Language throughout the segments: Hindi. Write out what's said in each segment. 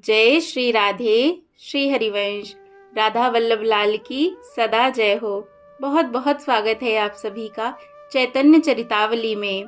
जय श्री राधे। श्री हरिवंश राधा वल्लभ लाल की सदा जय हो। बहुत बहुत स्वागत है आप सभी का चैतन्य चरितावली में।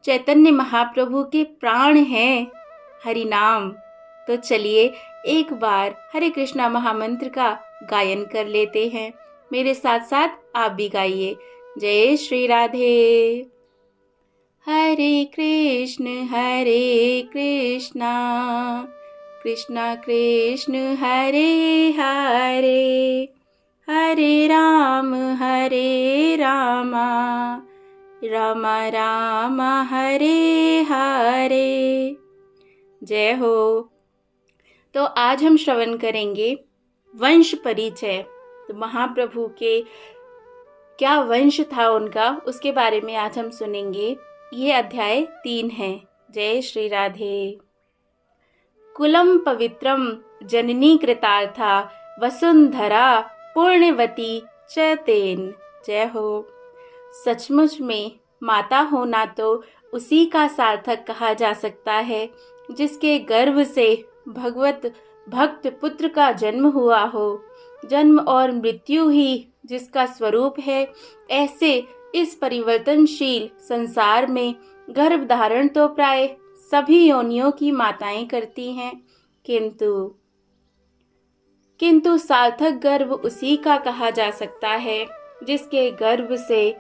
चैतन्य महाप्रभु के प्राण हैं हरि नाम। तो चलिए एक बार हरे कृष्णा महामंत्र का गायन कर लेते हैं। मेरे साथ साथ आप भी गाइए। जय श्री राधे। हरे कृष्णा कृष्णा कृष्ण हरे हरे, हरे राम राम राम हरे हरे। जय हो। तो आज हम श्रवण करेंगे वंश परिचय। तो महाप्रभु के क्या वंश था उनका, उसके बारे में आज हम सुनेंगे। ये अध्याय 3 है। जय श्री राधे। कुलम पवित्रम जननी कृतार्था वसुंधरा पुण्यवती च तेन। जय हो। सचमुच में माता होना तो उसी का सार्थक कहा जा सकता है जिसके गर्भ से भगवत भक्त पुत्र का जन्म हुआ हो। जन्म और मृत्यु ही जिसका स्वरूप है, ऐसे इस परिवर्तनशील संसार में गर्भ धारण तो प्राय सभी योनियों की माताएं करती हैं, किंतु सार्थक गर्भ उसी का कहा जा सकता है जिसके गर्भ से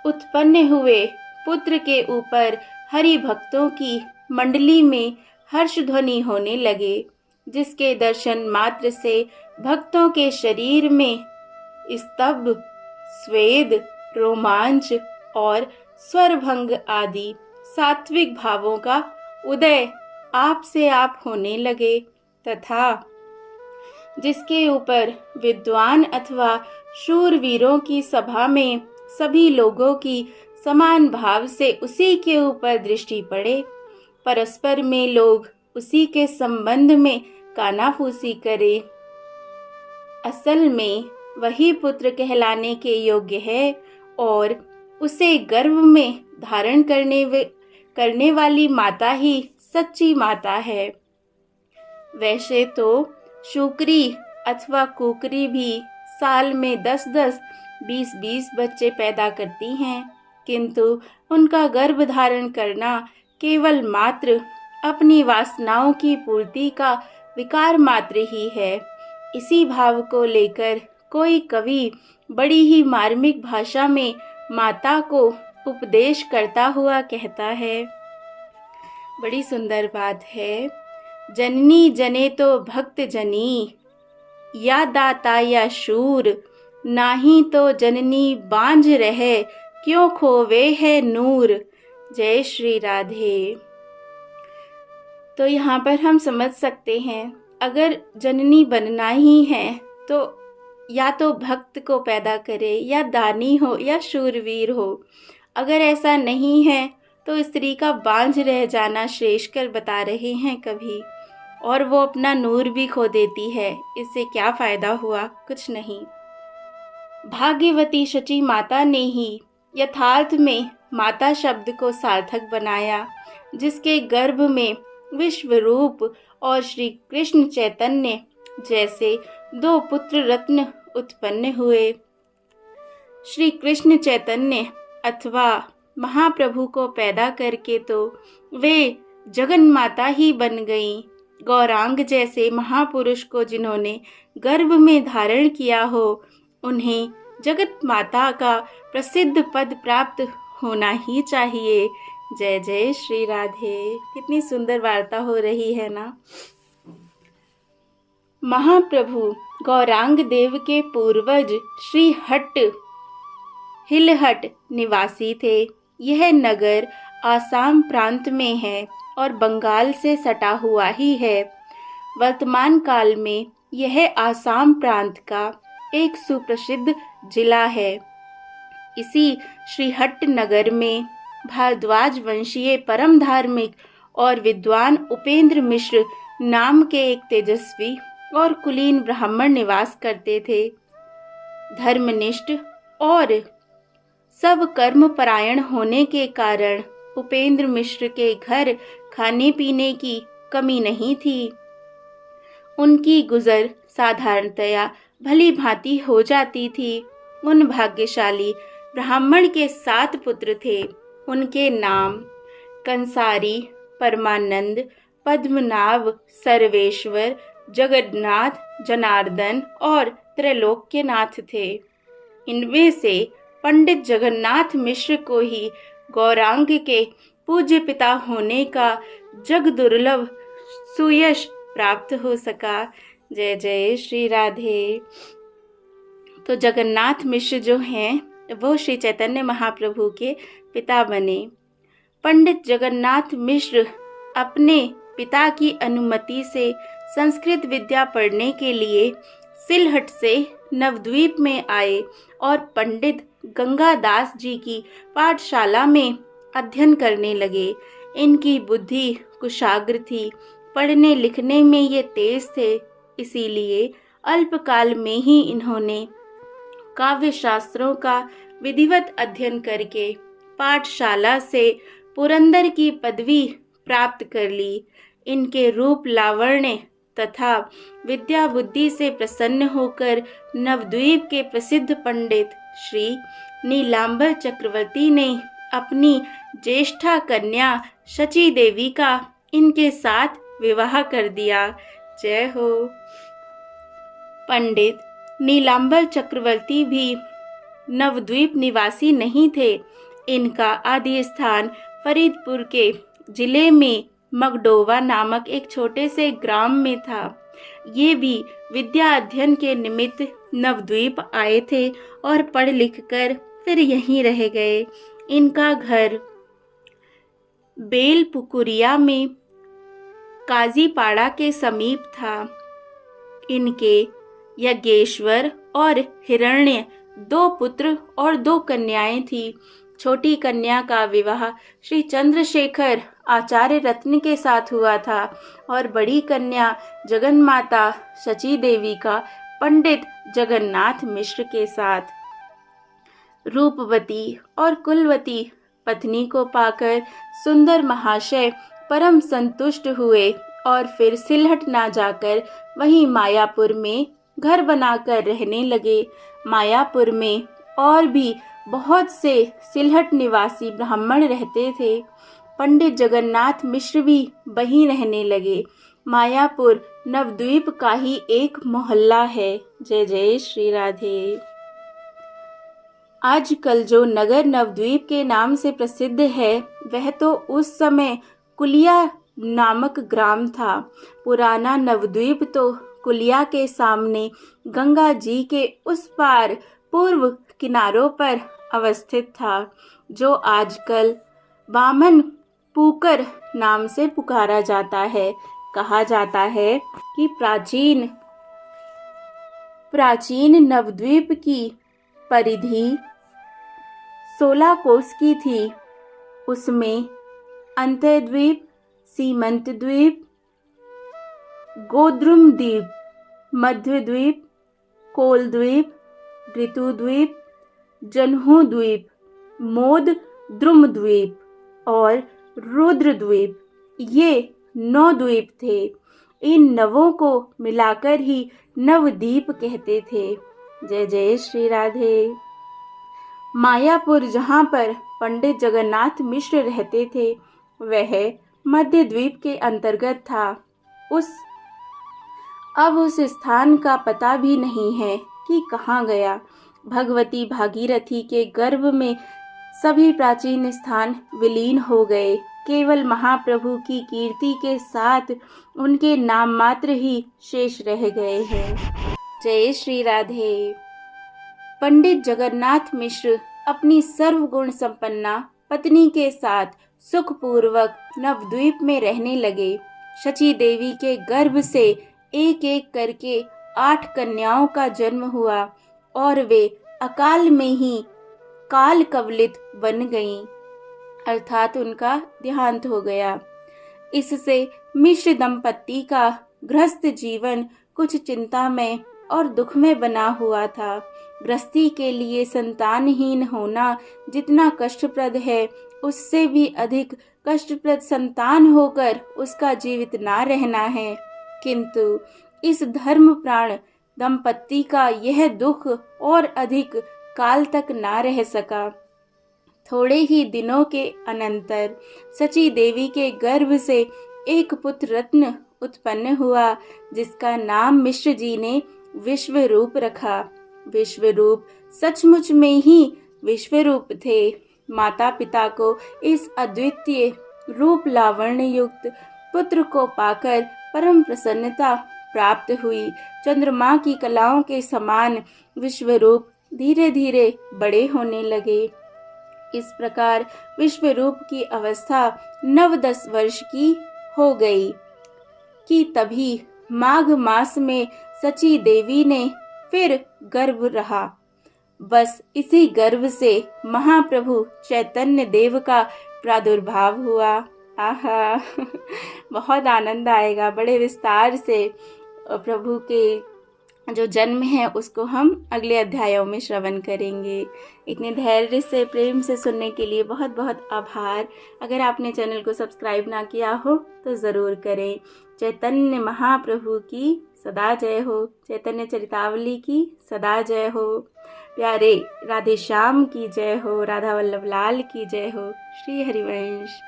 उत्पन्न हुए पुत्र के ऊपर हरि भक्तों की मंडली में हर्ष ध्वनि होने लगे, जिसके दर्शन मात्र से भक्तों के शरीर में स्तब्ध, स्वेद, रोमांच और स्वरभंग आदि सात्विक भावों का उदय आप से आप होने लगे, तथा जिसके ऊपर विद्वान अथवा शूरवीरों की सभा में सभी लोगों की समान भाव से उसी के ऊपर दृष्टि पड़े, परस्पर में लोग उसी के संबंध में कानाफूसी करे। असल में वही पुत्र कहलाने के योग्य है और उसे गर्भ में धारण करने वाली माता ही सच्ची माता है। वैसे तो शुक्री अथवा कुकरी भी साल में 10-10, 20-20 बच्चे पैदा करती हैं, किंतु उनका गर्भ धारण करना केवल मात्र अपनी वासनाओं की पूर्ति का विकार मात्र ही है। इसी भाव को लेकर कोई कवि बड़ी ही मार्मिक भाषा में माता को उपदेश करता हुआ कहता है। बड़ी सुंदर बात है। जननी जने तो भक्त जनी, या दाता या शूर, नाही तो जननी बांझ रहे, क्यों खोवे है नूर। जय श्री राधे। तो यहाँ पर हम समझ सकते हैं, अगर जननी बनना ही है तो या तो भक्त को पैदा करे, या दानी हो, या शूरवीर हो। अगर ऐसा नहीं है तो स्त्री का बांझ रह जाना श्रेष्ठकर बता रहे हैं कभी, और वो अपना नूर भी खो देती है। इससे क्या फायदा हुआ? कुछ नहीं। भाग्यवती शची माता ने ही यथार्थ में माता शब्द को सार्थक बनाया, जिसके गर्भ में विश्व रूप और श्री कृष्ण चैतन्य जैसे 2 पुत्र रत्न उत्पन्न हुए। श्री कृष्ण चैतन्य अथवा महाप्रभु को पैदा करके तो वे जगन माता ही बन गईं। गौरांग जैसे महापुरुष को जिन्होंने गर्भ में धारण किया हो, उन्हें जगत माता का प्रसिद्ध पद प्राप्त होना ही चाहिए। जय जय श्री राधे। कितनी सुंदर वार्ता हो रही है ना। महाप्रभु गौरांग देव के पूर्वज श्री हिलहट निवासी थे। यह नगर आसाम प्रांत में है और बंगाल से सटा हुआ ही है। वर्तमान काल में यह आसाम प्रांत का एक सुप्रसिद्ध जिला है। इसी श्रीहट्ट नगर में भारद्वाज वंशीय परम धार्मिक और विद्वान उपेंद्र मिश्र नाम के एक तेजस्वी और कुलीन ब्राह्मण निवास करते थे। धर्मनिष्ठ और सब कर्म परायण होने के कारण उपेंद्र मिश्र के घर खाने पीने की कमी नहीं थी। उनकी गुजर साधारणतया भली भांति हो जाती थी। उन भाग्यशाली ब्राह्मण के 7 पुत्र थे। उनके नाम कंसारी, परमानंद, पद्मनाभ, सर्वेश्वर, जगन्नाथ, जनार्दन और त्रैलोक्यनाथ थे। इनमें से पंडित जगन्नाथ मिश्र को ही गौरांग के पूज्य पिता होने का जग दुर्लभ सुयश प्राप्त हो सका। जय जय श्री राधे। तो जगन्नाथ मिश्र जो हैं वो श्री चैतन्य महाप्रभु के पिता बने। पंडित जगन्नाथ मिश्र अपने पिता की अनुमति से संस्कृत विद्या पढ़ने के लिए सिलहट से नवद्वीप में आए और पंडित गंगादास जी की पाठशाला में अध्ययन करने लगे। इनकी बुद्धि कुशाग्र थी, पढ़ने लिखने में ये तेज थे, इसीलिए अल्पकाल में ही इन्होंने काव्य शास्त्रों का विधिवत अध्ययन करके पाठशाला से पुरंदर की पदवी प्राप्त कर ली। इनके रूप लावण्य तथा विद्या बुद्धि से प्रसन्न होकर नवद्वीप के प्रसिद्ध पंडित श्री नीलांबर चक्रवर्ती ने अपनी ज्येष्ठा कन्या शची देवी का इनके साथ विवाह कर दिया। जय हो। पंडित नीलांबर चक्रवर्ती भी नवद्वीप निवासी नहीं थे। इनका आदि स्थान फरीदपुर के जिले में मगडोवा नामक एक छोटे से ग्राम में था। ये भी विद्या अध्ययन के निमित्त नवद्वीप आए थे और पढ़ लिख कर फिर यहीं रह गए। इनका घर बेलपुकुरिया में काजीपाड़ा के समीप था। इनके यज्ञेश्वर और हिरण्य 2 पुत्र और 2 कन्याएं थी। छोटी कन्या का विवाह श्री चंद्रशेखर आचार्य रत्न के साथ हुआ था और बड़ी कन्या जगन्माता शची देवी का पंडित जगन्नाथ मिश्र के साथ। रूपवती और कुलवती पत्नी को पाकर सुंदर महाशय परम संतुष्ट हुए और फिर सिलहट ना जाकर वहीं मायापुर में घर बनाकर रहने लगे। मायापुर में और भी बहुत से सिलहट निवासी ब्राह्मण रहते थे। पंडित जगन्नाथ मिश्र भी वहीं रहने लगे। मायापुर नवद्वीप का ही एक मोहल्ला है। जय जय श्री राधे। आजकल जो नगर नवद्वीप के नाम से प्रसिद्ध है वह तो उस समय कुलिया नामक ग्राम था। पुराना नवद्वीप तो कुलिया के सामने गंगा जी के उस पार पूर्व किनारों पर अवस्थित था, जो आजकल बामन पुकर नाम से पुकारा जाता है। कहा जाता है कि प्राचीन नवद्वीप की परिधि 16 कोस की थी। उसमें अंत्यद्वीप, सीमंत द्वीप, गोद्रुम द्वीप, मध्य द्वीप, कोल द्वीप, ऋतु द्वीप, जन्हू द्वीप, मोद द्रुम द्वीप और रुद्र द्वीप, ये 9 द्वीप थे। इन नवों को मिलाकर ही नवद्वीप कहते थे। जय जय श्री राधे। मायापुर जहाँ पर पंडित जगन्नाथ मिश्र रहते थे वह मध्य द्वीप के अंतर्गत था। अब उस स्थान का पता भी नहीं है कि कहाँ गया। भगवती भागीरथी के गर्भ में सभी प्राचीन स्थान विलीन हो गए। केवल महाप्रभु की कीर्ति के साथ उनके नाम मात्र ही शेष रह गए हैं। जय श्री राधे। पंडित जगन्नाथ मिश्र अपनी सर्वगुण संपन्ना पत्नी के साथ सुखपूर्वक नवद्वीप में रहने लगे। शची देवी के गर्भ से एक एक करके 8 कन्याओं का जन्म हुआ और वे अकाल में ही काल कवलित बन गईं, अर्थात उनका देहांत हो गया। इससे मिश्र दंपत्ति का गृहस्थ जीवन कुछ चिंतामय और दुखमय बना हुआ था। गृहस्थी के लिए संतानहीन होना जितना कष्टप्रद है उससे भी अधिक कष्टप्रद संतान होकर उसका जीवित ना रहना है। किंतु इस धर्मप्राण दंपत्ति का यह दुख और अधिक काल तक ना रह सका। थोड़े ही दिनों के अनंतर सची देवी के गर्भ से एक पुत्र रत्न उत्पन्न हुआ, जिसका नाम मिश्र जी ने विश्वरूप रखा। विश्वरूप सचमुच में ही विश्वरूप थे। माता पिता को इस अद्वितीय रूप लावण्य युक्त पुत्र को पाकर परम प्रसन्नता प्राप्त हुई। चंद्रमा की कलाओं के समान विश्वरूप धीरे धीरे बड़े होने लगे। इस प्रकार विश्वरूप की अवस्था 9-10 वर्ष की हो गई कि तभी माघ मास में सची देवी ने फिर गर्भ रहा। बस इसी गर्भ से महाप्रभु चैतन्य देव का प्रादुर्भाव हुआ। आहा बहुत आनंद आएगा। बड़े विस्तार से प्रभु के जो जन्म है उसको हम अगले अध्यायों में श्रवण करेंगे। इतने धैर्य से प्रेम से सुनने के लिए बहुत बहुत आभार। अगर आपने चैनल को सब्सक्राइब ना किया हो तो ज़रूर करें। चैतन्य महाप्रभु की सदा जय हो। चैतन्य चरितावली की सदा जय हो। प्यारे राधे श्याम की जय हो। राधा वल्लभ लाल की जय हो। श्री हरिवंश।